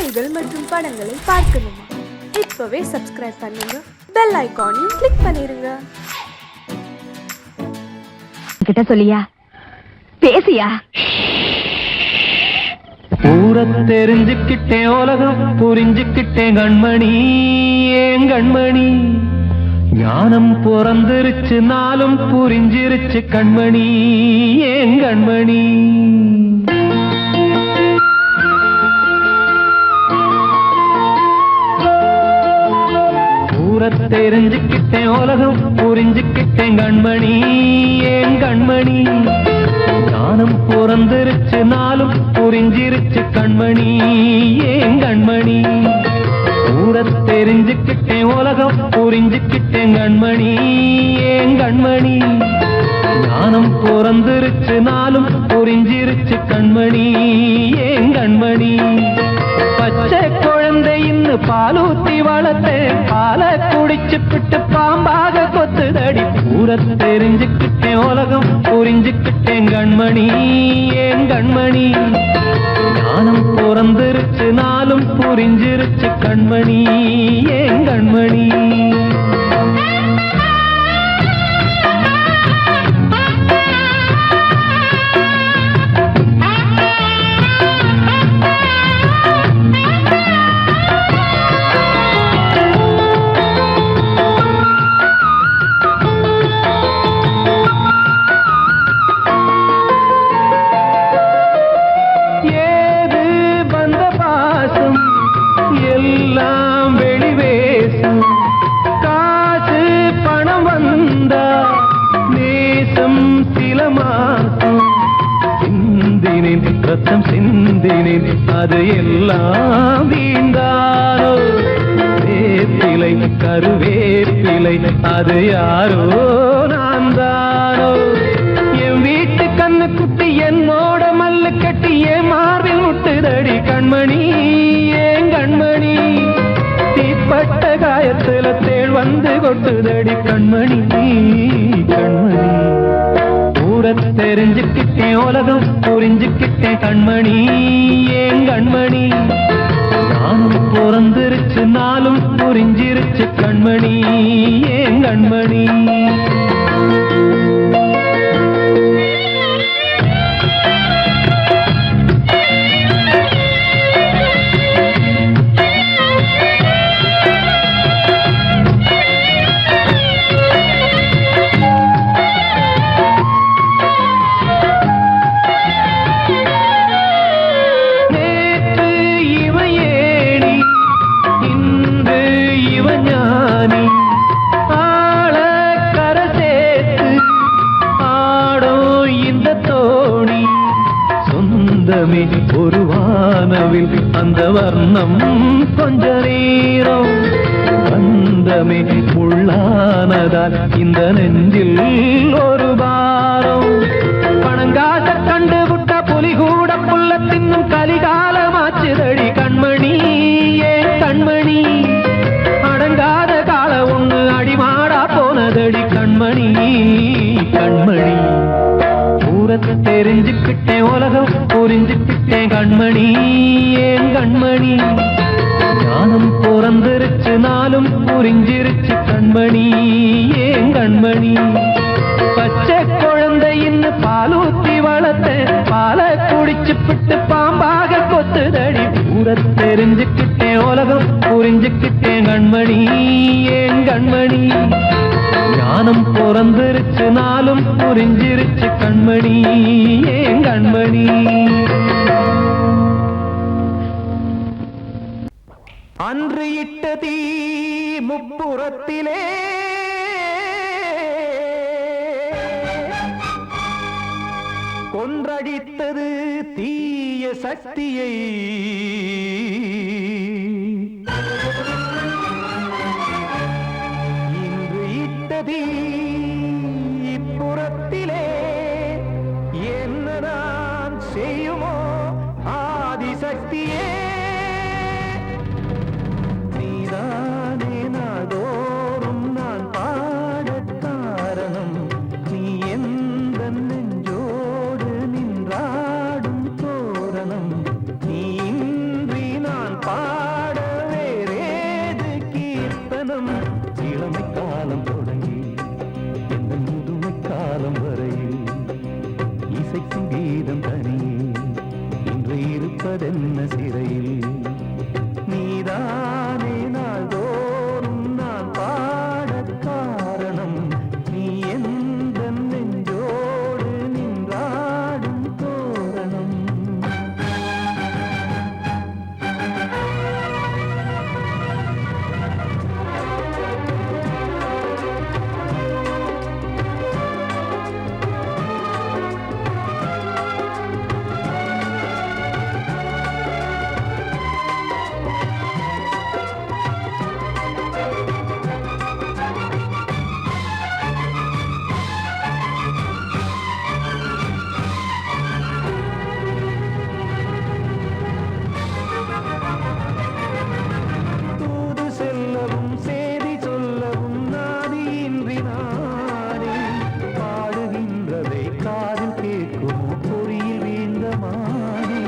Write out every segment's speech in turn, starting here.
காணொளிகள் மற்றும் படங்களை பார்க்கணுமா? இப்பவே சப்ஸ்கிரைப் பண்ணுங்க, பெல் ஐகானையும் கிளிக் பண்ணிருங்க. கிட்ட சொல்லியா பேசியா? ஊரை தெரிஞ்சுக்கிட்டேன், உலகம் புரிஞ்சுக்கிட்டேன் கண்மணி, ஏன் கண்மணி. ஞானம் பிறந்திருச்சு, நாளும் புரிஞ்சிருச்சு கண்மணி, ஏன் கண்மணி. ஊரை தெரிஞ்சுக்கிட்டேன், உலகம் புரிஞ்சுக்கிட்டேன் கண்மணி, ஏன் கண்மணி. ஞானம் பிறந்திருச்சு, நாளும் புரிஞ்சிருச்சு கண்மணி, ஏன் கண்மணி. ஊரை தெரிஞ்சுக்கிட்டேன், உலகம் புரிஞ்சுக்கிட்டேன் கண்மணி, ஏன் கண்மணி. ஞானம் பிறந்திருச்சு, நாளும் புரிஞ்சிருச்சு கண்மணி, ஏன் கண்மணி. பச்சை குழந்தைன்னு பாலூத்தி வளர்த்தேன், பாலை குடிச்சுப்பிட்டு பாம்பாக கொத்துதடி. ஊரை தெரிஞ்சுக்கிட்டேன், உலகம் புரிஞ்சுக்கிட்டேன் கண்மணி, ஏன் கண்மணி. ஞானம் பிறந்திருச்சு, நாளும் புரிஞ்சிருச்சு கண்மணி, ஏன் கண்மணி. எல்லாம் வெளிவேசும், காசு பணம் வந்தா நேசம் சில மாசம். சிந்தினேன் ரத்தம் சிந்தினேன், அது எல்லாம் வீண்டாரோ. வேப்பிலை கருவேப்பிலை, அது யாரோ நான் தானோ. என் வீட்டு கண்ணு குட்டி என்னோட மல்லு கட்டி என் மார்பில் முட்டுதடி கண்மணி, ஏன் கண்மணி. தீப்பட்ட காயத்துல தேள் வந்து கொட்டுதடி கண்மணி, கண்மணி. ஊரை தெரிஞ்சுக்கிட்டேன், உலகம் புரிஞ்சுக்கிட்டேன் கண்மணி, ஏன் கண்மணி. நானும் பிறந்திருச்சு, நாளும் புரிஞ்சிருச்சு கண்மணி, ஏன் கண்மணி. ஒரு வானவில் அந்த வர்ணம் கொஞ்ச நேரம் வந்தமே உள்ளானதால் இந்த நெஞ்சில் ஒரு பாரம். பணங்காச கண்டு விட்ட புலி கூட புல்ல தின்னும் கலிகாலமாச்சுதடி கண்மணி, ஏன் கண்மணி. அடங்காத கால ஒண்ணு அடிமாடா போனதடி கண்மணி, கண்மணி. ஊரை தெரிஞ்சுக்கிட்டேன், உலகம் புரிஞ்சுக்கிட்டேன் கண்மணி, ஏன் கண்மணி. ஞானம் பிறந்திருச்சு, நாளும் புரிஞ்சிருச்சு கண்மணி, ஏன் கண்மணி. பச்சை குழந்தைன்னு பாலூத்தி வளர்த்தேன், பாலை குடிச்சுப்பிட்டு பாம்பாக கொத்துதடி. ஊரை தெரிஞ்சுக்கிட்டேன், உலகம் புரிஞ்சுக்கிட்டேன் கண்மணி, ஏன் கண்மணி. ஞானம் பிறந்திருச்சு, நாளும் புரிஞ்சிருச்சு கண்மணி, ஏன் கண்மணி. அன்று இட்ட தீ முப்புறத்திலே கொன்றடித்தது தீய சக்தியை. இன்று இட்டதீ இப்புறத்திலே என்னதான் செய்யுமோ ஆதிசக்தியே. நீதானே நாள்தோறும் நான் பாட காரணம், நீ எந்த நெஞ்சோடு நின்றாடும் தோரணம். நீ இன்றி சிறையில் நீதானே நாள்தோறும் நான் பாடக் காரணம் நீ எந்த நெஞ்சோடு நின்றாடும் தோரணம் தூது செல்லவும் சேதி சொல்லவும் நாதியின்றி நானே பாடுகின்றதை காதில் கேட்குமோ பொறியில் வீழ்ந்த மானே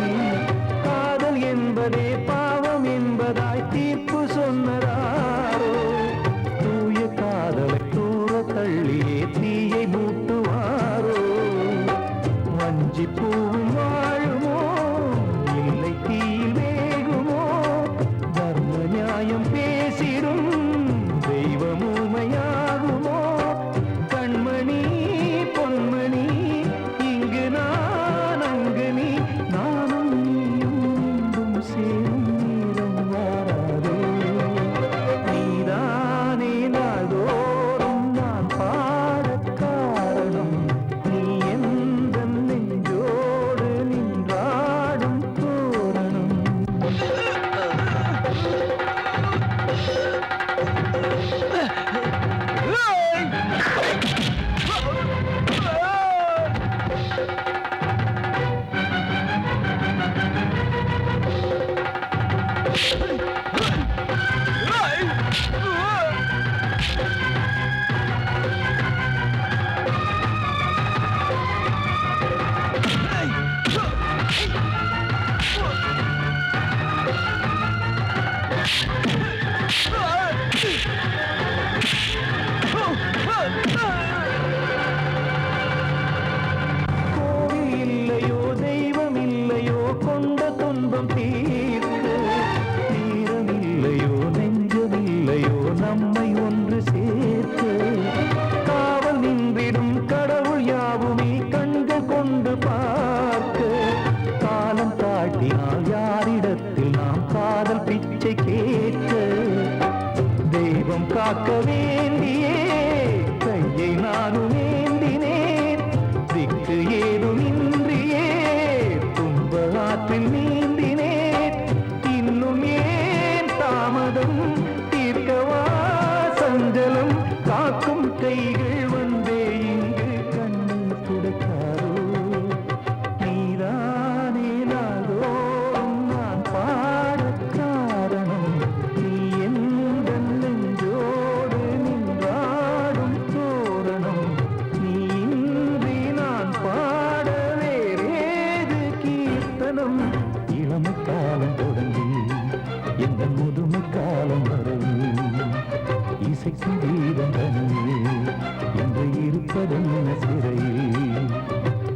காதல் என்பதே பாவம் என்பதாய் தீர்ப்பு சொன்னதாரோ தூய காதலை தூர தள்ளியே தீயை மூட்டுவாரோ வஞ்சி பூவும் வாழுமோ இல்லை தீயில் வேகுமோ தர்ம நியாயம் பேசிடும் தெய்வம் ஊமையாகுமோ கண்மணி பொன்மணி இங்கு நான் அங்கு நீ நானும் நீயும் மீண்டும் சேரும் நேரம் வாராதோ நீதானே நாள்தோறும் நான் பாடக் காரணம் நீ எந்த நெஞ்சோடு நின்றாடும் தோரணம் கோவில் இல்லையோ தெய்வம் இல்லையோ கொண்ட துன்பம் தீர்க்க நேரம் இல்லையோ நெஞ்சம் இல்லையோ நம்மை ஒன்று சேர்க்க காவல் நின்றிடும் கடவுள் யாவுமே கண்கள் கொண்டு பார்க்க காலம் காட்டினால் யாரிடத்தில் நாம் காதல் பிச்சை கேட்க தெய்வம் காக்க வேண்டியே கையை நானும் ஏந்தினேன் திக்கு ஏதும் இன்றியே துன்ப ஆற்றில் நீந்தினேன் இன்னும் ஏன் தாமதம் தீர்க்கவா சஞ்சலம் காக்கும் கைகள் வந்தே இங்கு கண்ணீர் துடைக்காதோ நீதானே நாள்தோறும் நான் பாடக் காரணம் நீ எந்த நெஞ்சோடு நின்றாடும் தோரணம் நீ இன்றி நான் பாட வேறேது கீர்த்தனம் இளமை காலம் தொடங்கி எந்த முதுமை காலம் வரை இசைக்கும் கீதம் தனியே என்று இருப்பதென்ன சிறையில்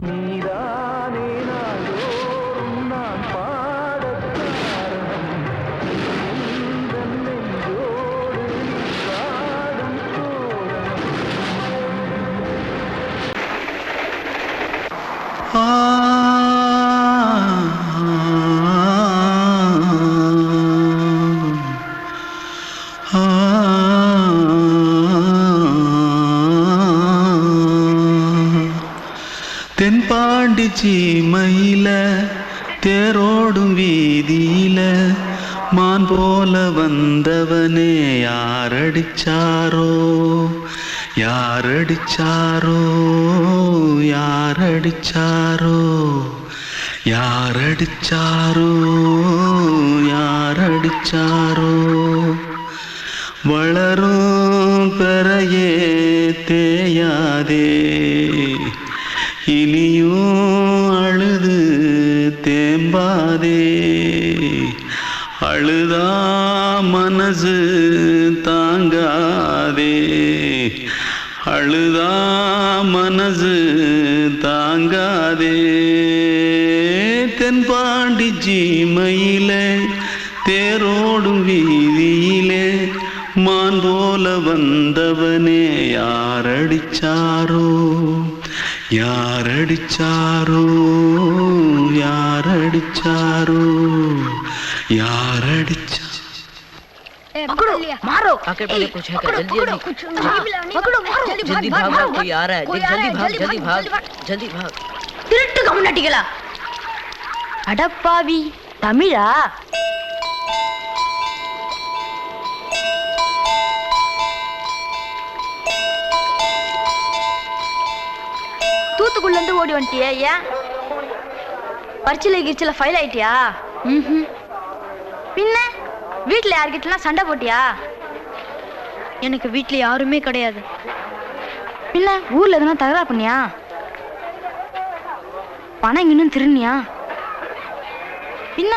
நீதானே நாள்தோறும் நான் பாடக் காரணம் நீ எந்த நெஞ்சோடு நின்றாடும் தோரணம் தென்பாண்டி சீமையில தேரோடும் வீதியில மான் போல வந்தவனே யாரடிச்சாரோ யாரடிச்சாரோ யாரடிச்சாரோ யாரடிச்சாரோ யாரடிச்சாரோ வளரும் பெறையே தேயாதே இனியும் அழுது தேம்பாதே அழுதா மனசு தாங்காதே அழுதா மனசு தாங்காதே தென்பாண்டி ஜீம சீமையிலே தேரோடும் வீதியிலே மான் போல வந்தவனே யாரடிச்சாரோ யாரடிச்சாரோ யாரடிச்சாரோ யாரடிச்சா पकड़ो मारो आके पहले कुछ है क्या जल्दी जल्दी पकड़ो मारो जल्दी भाग भाग कोई आ रहा है देख जल्दी भाग जल्दी भाग திருட்டு கம்முனட்டிகளா அடப்பாவி தமிழா தூத்துக்குள்ள இருந்து ஓடி வந்துட்டியா ஏன் பரிச்சையில கிரிச்சில ஃபைல் ஆயிட்டியா பின்ன வீட்டுல யார்கிட்டலாம் சண்டை போட்டியா எனக்கு வீட்டுல யாருமே கிடையாது பின்ன ஊர்ல எதுனா தகராறு பண்ணியா பணம் இன்னும் திருநியா பின்ன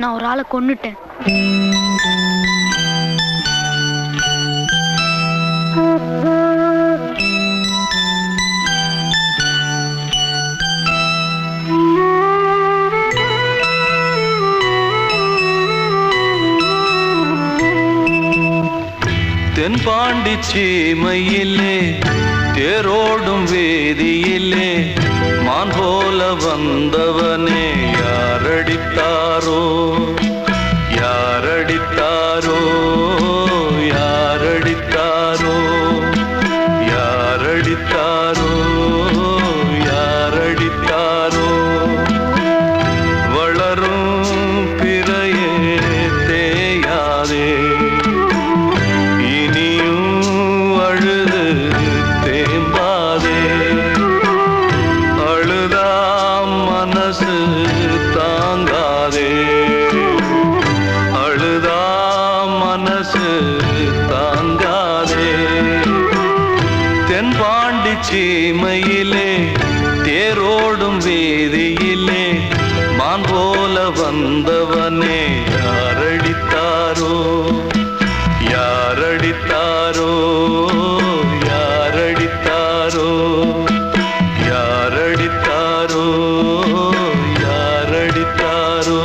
நான் ஒரு ஆளை கொன்னுட்டேன் தென்பாண்டி சீமையிலே தேரோடும் வேதியிலே மான் போல வந்தவனே யாரடித்தாரோ யாரடித்தாரோ யாரடித்தாரோ யாரடித்தாரோ யாரடித்தாரோ வளரும் பிறையே தேயாதே சீமையிலே தேரோடும் வேதியிலே மான் போல வந்தவனே யாரடித்தாரோ யாரடித்தாரோ யாரடித்தாரோ யாரடித்தாரோ யாரடித்தாரோ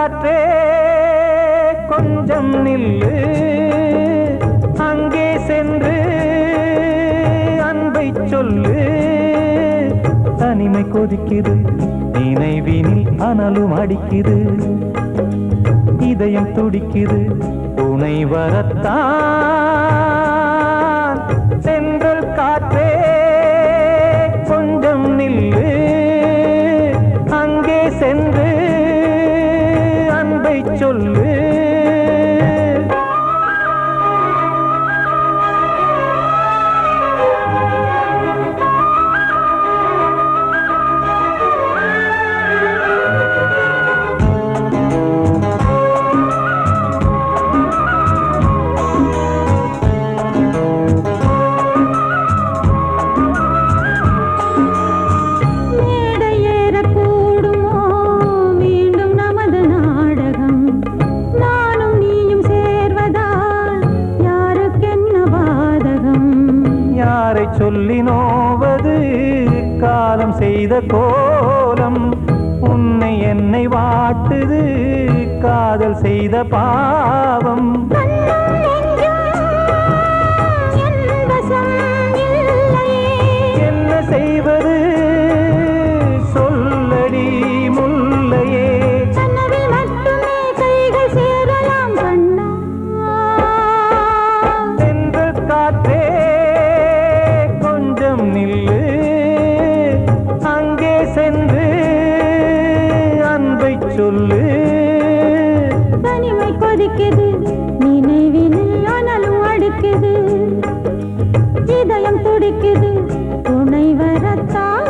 காற்றே கொஞ்சம் நில்லு, அங்கே சென்று அன்பை சொல்லு. தனிமை கொதிக்குது, நினைவினில் அனலும் அடிக்குது, இதயம் துடிக்குது துணை வரத்தான். சென்றல் காற்றே கொஞ்சம் நில்லு, அங்கே சென்று அன்பை சொல்லு. சொல்லி நோவது காலம் செய்த கோலம், உன்னை என்னை வாட்டுது காதல் செய்த பாவம். என்ன செய்வது சொல்லடி முல்லையே, சென்ற காற்றே நில்லு, அங்கே சென்று அன்பை சொல்லு. தனிமை கொதிக்குது, நினைவினில் அனலும் அடிக்குது, இதயம் துடிக்குது துணை வரத்தான்.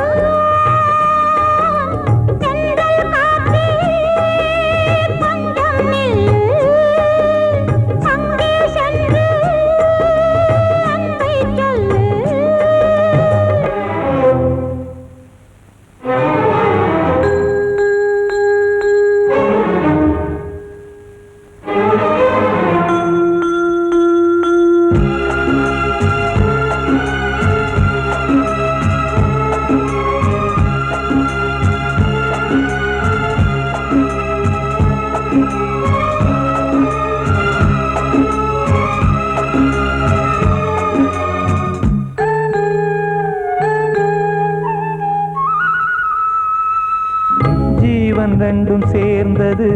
ரெண்டும் சேர்ந்தது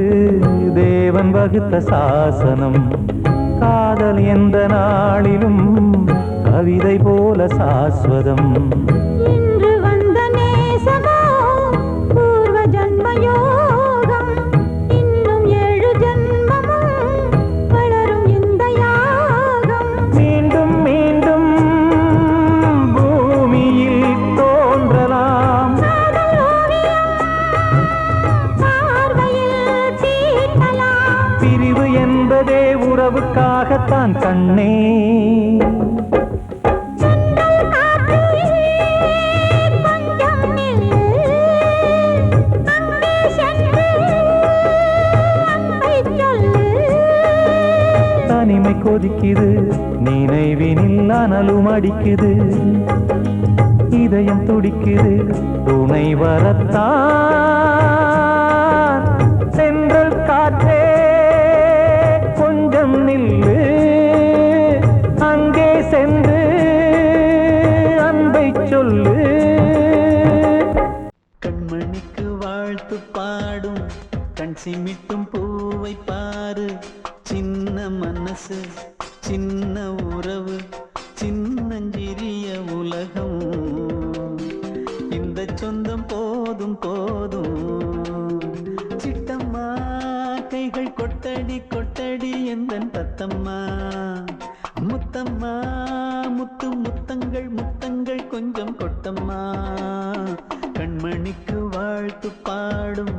தேவன் வகுத்த சாசனம். காதல் எந்த நாளிலும் கவிதை போல சாஸ்வதம். இன்று வந்த நேசமோ பூர்வ ஜன்ம யோகம், இன்னும் 7 ஜன்மமும் வளரும் இந்த யாகம். மீண்டும் மீண்டும் பூமியில் தோன்றலாம், பிரிவு என்பதே உறவுக்காகத்தான் கண்ணே. தனிமை கொதிக்குது, நினைவினில் அனலும் அடிக்குது, இதயம் துடிக்குது துணை வரத்தான். சென்றல் காற்றே கொஞ்சம் நில்லு, அங்கே சென்று அன்பை சொல்லு. கண்மணிக்கு வாழ்த்து பாடும் கண் சிமிட்டும் பூவை பாரு. சின்ன மனசு சின்ன உறவு சின்னஞ்சிறிய உலகம், இந்த சொந்தம் போதும் போதும். சிட்டம்மா கைகள் கொட்டடி கொட்டடி எந்தன் தத்தம்மா. முத்தம்மா முத்து முத்தங்கள் முத்தங்கள் கொஞ்சம் கொட்டம்மா. கண்மணிக்கு வாழ்த்து பாடும்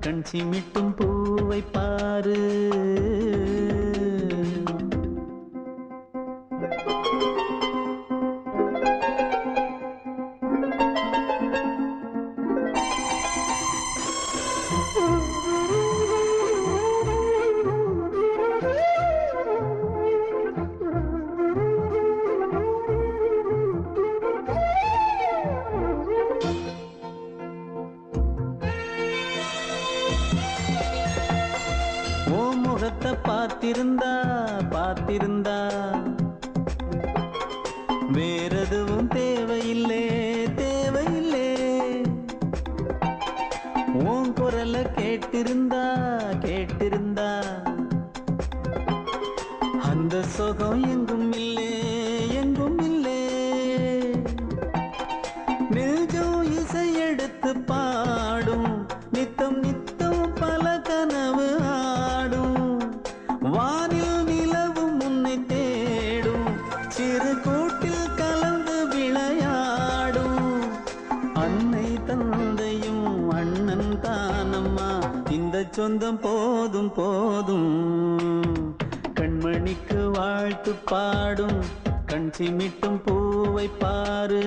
கண் சிமிட்டும் பூவை பாரு. முகத்தை பார்த்திருந்தா பார்த்திருந்தா வேறெதுவும் தேவையில்லை தேவையில்லை. உன் குரலை கேட்டிருந்தா கேட்டிருந்தா அந்த சுகம் எங்கும் இல்லை எங்கும் இல்லை. நெஞ்சம் இசை எடுத்து பாடும் நித்தம் நித்தம் பல கனவு ஆடும். வானில் நிலவும் உன்னை தேடும் சிறு கூட்டில் கலந்து விளையாடும். அன்னை தந்தையும் அண்ணன் தானம்மா இந்த சொந்தம் போதும் போதும். கண்மணிக்கு வாழ்த்து பாடும் கண் சிமிட்டும் பூவை பாரு.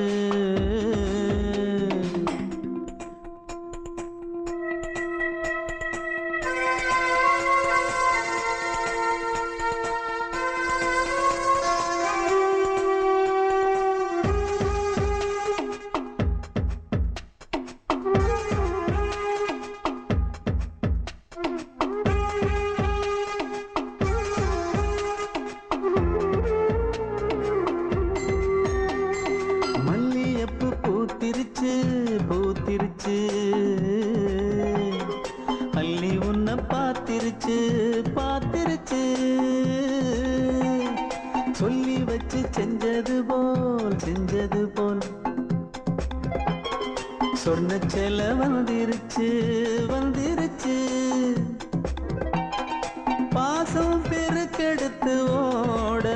பூத்திருச்சு பூத்திருச்சு அள்ளி உன்னை பார்த்திருச்சு பார்த்திருச்சு. சொல்லி வச்சு செஞ்சது போல் சொன்ன செல வந்துருச்சு வந்துருச்சு. பாசம் பெருக்கெடுத்து ஓட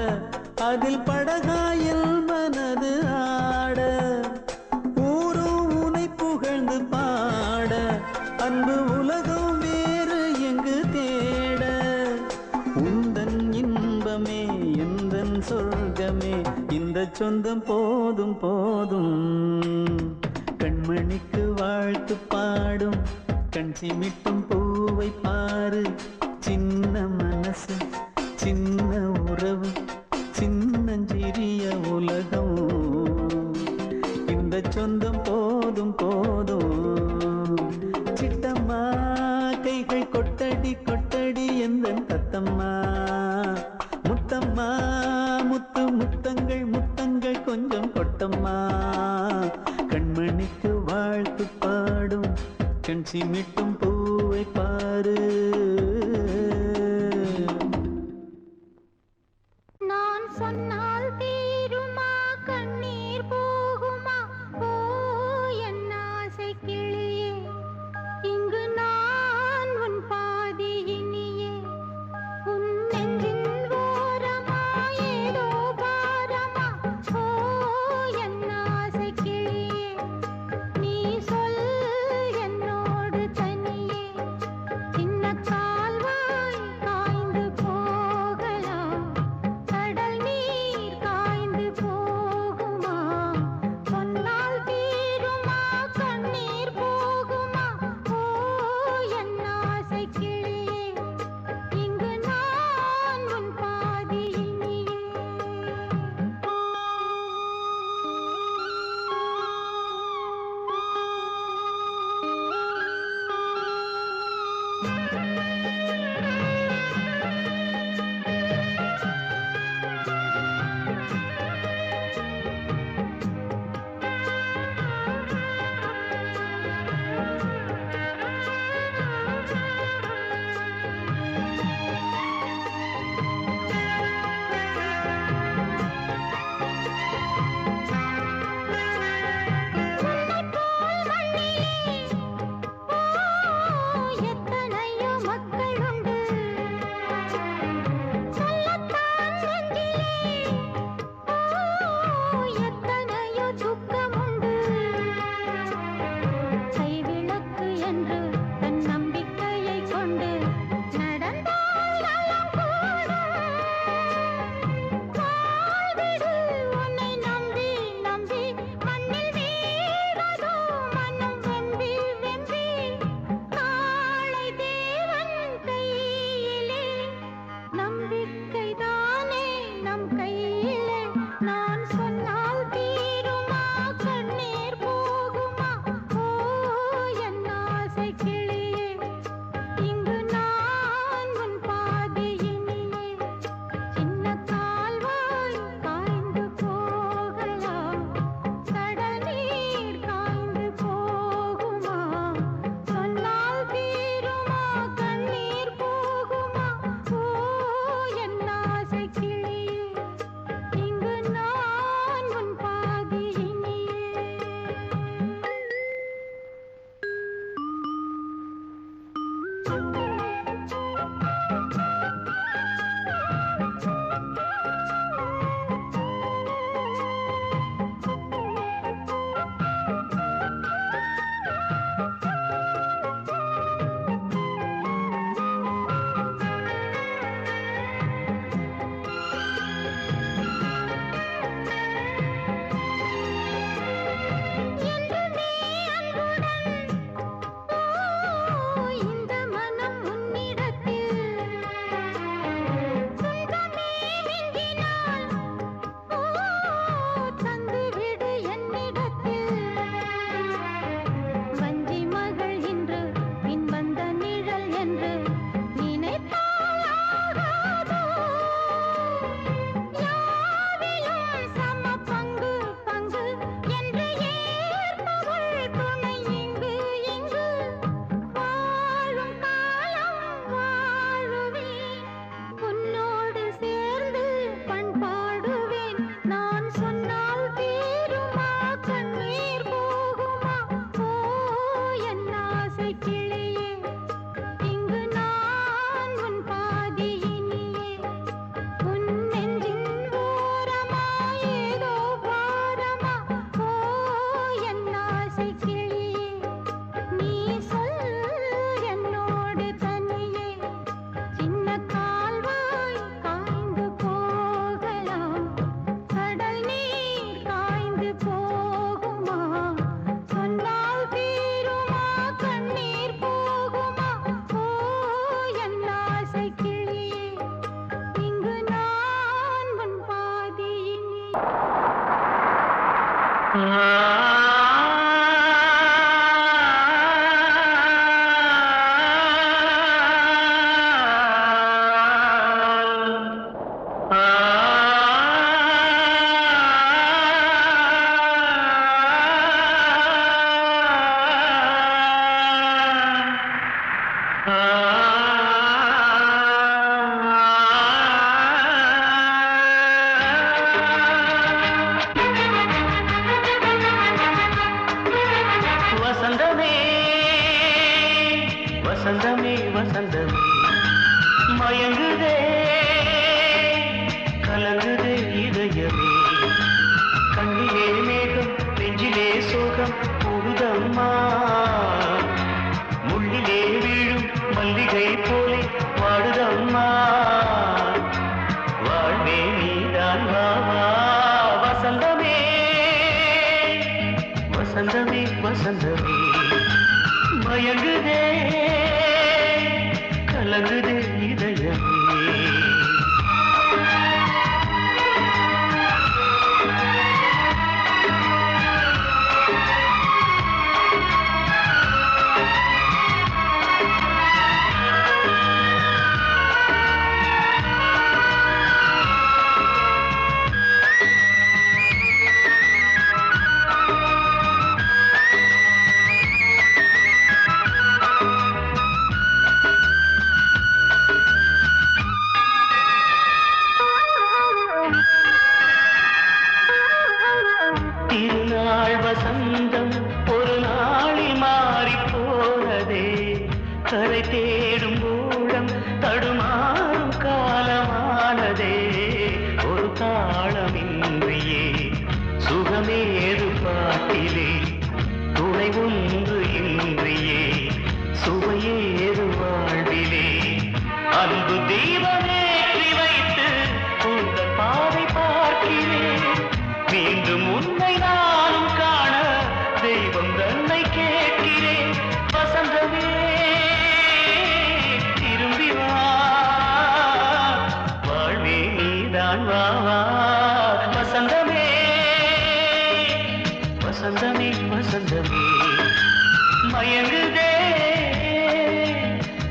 அதில் படகாயில் மனது ஆட. புகழ்ந்து பாட அன்பு உலகம் வேறு எங்கு தேட. உந்தன் இன்பமே எந்தன் சொர்க்கமே இந்த சொந்தம் போதும் போதும். கண்மணிக்கு வாழ்த்து பாடும் கண் சிமிட்டும் பூவை பாரு. சின்ன மனசு சின்ன உறவு சின்னஞ்சிறிய உலகம் இந்த சொந்தம் போதும் போதும். சிட்டம்மா கைகள் கொட்டடி கொட்டடி எந்தன் தத்தம்மா. முத்தம்மா முத்து முத்தங்கள் முத்தங்கள் கொஞ்சம் கொட்டம்மா. கண்மணிக்கு வாழ்த்து பாடும் கண் சிமிட்டும் பூவை பாரு. நான் சொன்னால் தீருமா கண்ணீர் போகுமா? ஓ என் ஆசை கிளியே, இங்கு நான் உன் பாதி இனியே. உன் நெஞ்சின் ஓரமா ஏதோ பாரமா? ஓ என் ஆசை கிளியே, நீ சொல் என்னோடு தனியே. சின்ன வசந்தமே வசந்தமே வசந்தமே மயங்குதே கலங்குதே இதயமே கண்ணிலே மேகம் நெஞ்சிலே சோகம் கூடுதம்மா முள்ளிலே வீழும் மல்லிகை போலே வாடுதம்மா வாழ்வே நீதான் வாவா வசந்தமே வசந்தமே வசந்தமே மயங்குதே கலங்குதே இதயமே திருநாள் வசந்தம் ஒரு நாளில் மாறி போனதே கரை தேடும் ஊழம் தடுமாறும் காலமானதே ஒரு தாளமின்றியே சுகமேது பாட்டிலே துணை ஒன்று இன்றியே சுவையேது வாழ்விலே அன்பு தீபமேற்றி வைத்து உங்கள் பாதை பார்க்கிறேன் மீண்டும் உன்னை நானும் காண தெய்வம் தன்னை கேட்கிறேன் வசந்தமே திரும்பி வா வாழ்வே நீதான் வா வசந்தமே வசந்தமே வசந்தமே மயங்குதே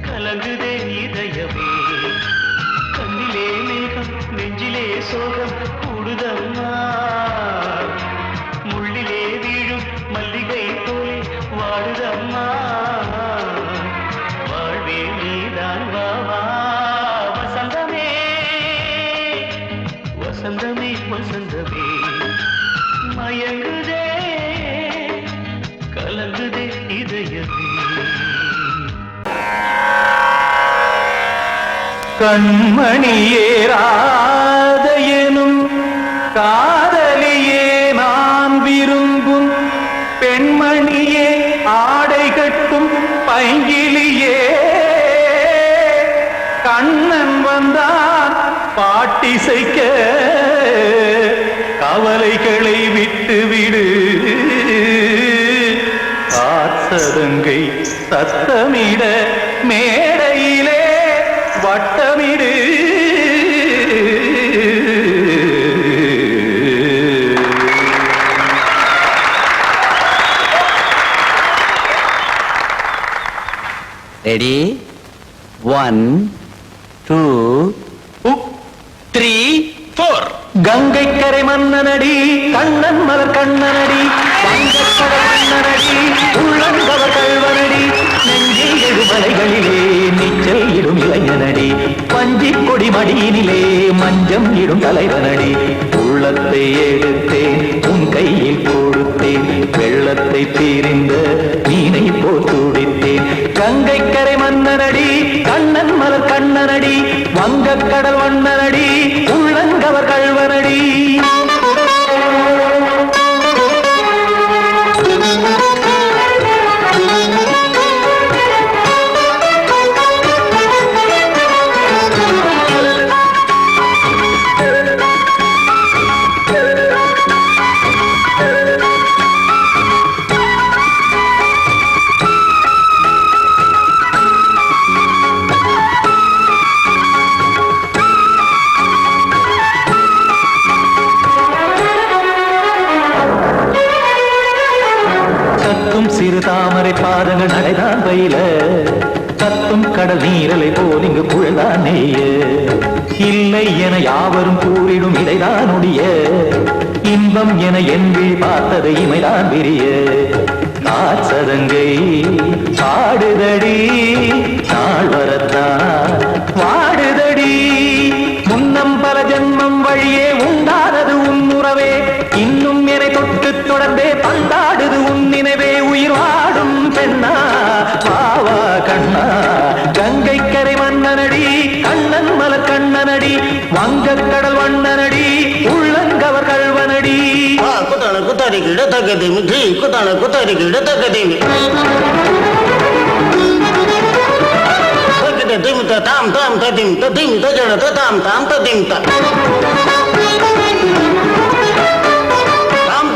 கலங்குதே இதயமே கண்ணிலே மேகம் நெஞ்சிலே சோகம் கூடுதம்மா முள்ளிலே வீழும் மல்லிகை போலே வாடுதம்மா வாழ்வே நீதான் வாவா வசந்தமே வசந்தமே வசந்தமே மயங்குதே கலங்குதே இதயமே கண்மணியேராத எனும் காதலியே நான் விரும்பும் பெண்மணியே ஆடை கட்டும் பைங்கிலியே கண்ணன் வந்தான் பாட்டிசைக்க கவலைகளை விட்டுவிடு காத்ததங்கை சத்தமிட மேடையிலே வட்டமிடு ரெடி 1 2 3 4 கங்கை கரை மன்னனடி கண்ணன் மலர் கண்ணனடி வங்கக்கடல் மன்னனடி உள்ளங்கவர் கல்வனடி நெஞ்சில் எழுமலைகளிலே நீச்சல் இடும் இளைஞனடி பஞ்சிக் கொடி மடியினிலே மஞ்சம் இடும் தலைவனடி உள்ளத்தை எடுத்தேன் உன் கையில் கொடுத்தேன் வெள்ளத்தை பிரிந்த மீனை போல் துடித்தேன் கங்கை கரை மன்னனடி கண்ணன் மலர் கண்ணனடி வங்கக்கடல் வண்ணனடி உள்ளங்கவர் கல்வனடி கத்தும் கடல் நீரலை போல் இங்கு புழல்தான் நெய்ய இல்லை என யாவரும் கூறிடும் இடைதான் உடைய இன்பம் என என்பி பார்த்தது இமைதான் விரிய காற்சதங்கை பாடுதடி நாள் வரத்தான் வாடுதடி முன்னம் பல ஜென்மம் வழியே உண்டானது உன் உறவே இன்னும் என்னை தொட்டு தொடர்ந்தே பந்தாடுது உன் நினைவே உயிர் வாடும் பெண்ணா பாவா கண்ணா கங்கை கரை மன்னனடி கண்ணன் மலர் கண்ணனடி வங்கக் கடல் வண்ணனடி உள்ளங்கவர் கல்வனடி குத்தான குத்தாரிக்கு இடத்தக்கதேமி ஜி குத்தான குத்தாரிக்கு இடத்தக்கதேமி திமித்த தாம் தாம் ததிம் ததிம் தஜன தாம் தாம் ததிம் தாம்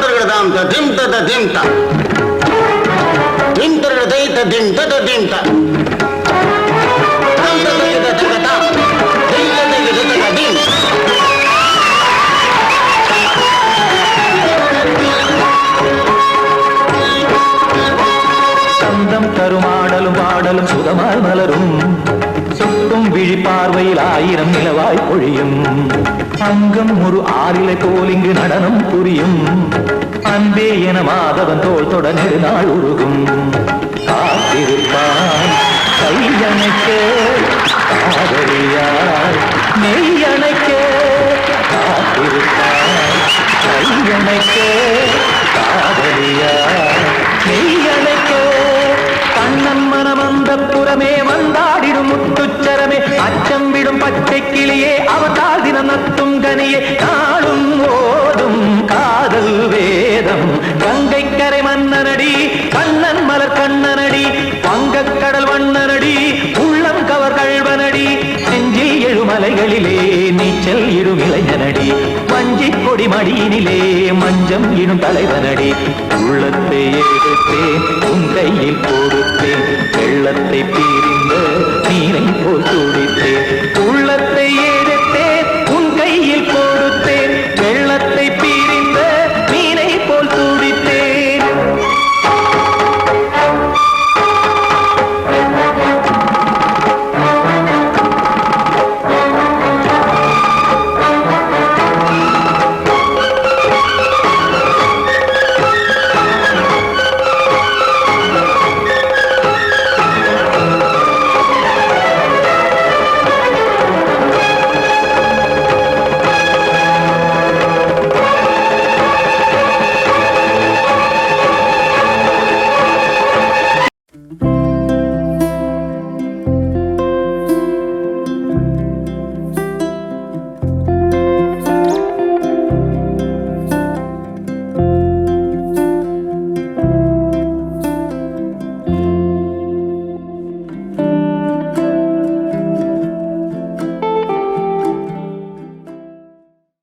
தர்கதாம் ததிம் ததிம் தாம் திம் தர்கதை ததிம் ததிம் தாம் தாம் ததிம் ததிம் ததிம் சந்தம் தருமாடலும் பாடலும் சுகமாய் மலரும் சுட்டும் விழி பார்வையில் ஆயிரம் நிலவாய் பொழியும் அங்கம் ஒரு ஆறிலை போல் இங்கு நடனம் புரியும் அன்பே என மாதவன் தோள் தொட நெடுநாள் உருகும் காத்திருப்பான் கையணைக்க காதலியார் மெய்யணைக்க காத்திருப்பான் கையணைக்க காதலியார் மெய்யணைக்க கண்ணன் மனமந்த புறமே வந்தாடிடும் முத்துச்சரமே அச்சம் விடும் பச்சை கிளியே அவதால் தினம் நத்தும் கனியே நாளும் ஓதும் காதல் வேதம் கங்கை கரை மன்னனடி கண்ணன் மலர் கண்ணனடி வங்கக் கடல் வண்ணனடி உள்ளம் கவர் கல்வனடி நெஞ்சில் எழுமலைகளிலே நீச்சல் இடும் இளைஞனடி வஞ்சி கொடி மடியினிலே மஞ்சம் இடும் தலைவனடி உள்ளத்தை எடுத்தேன் உன் கையில் கொடுத்தேன் வெள்ளத்தை பிரிந்த நீரை போல்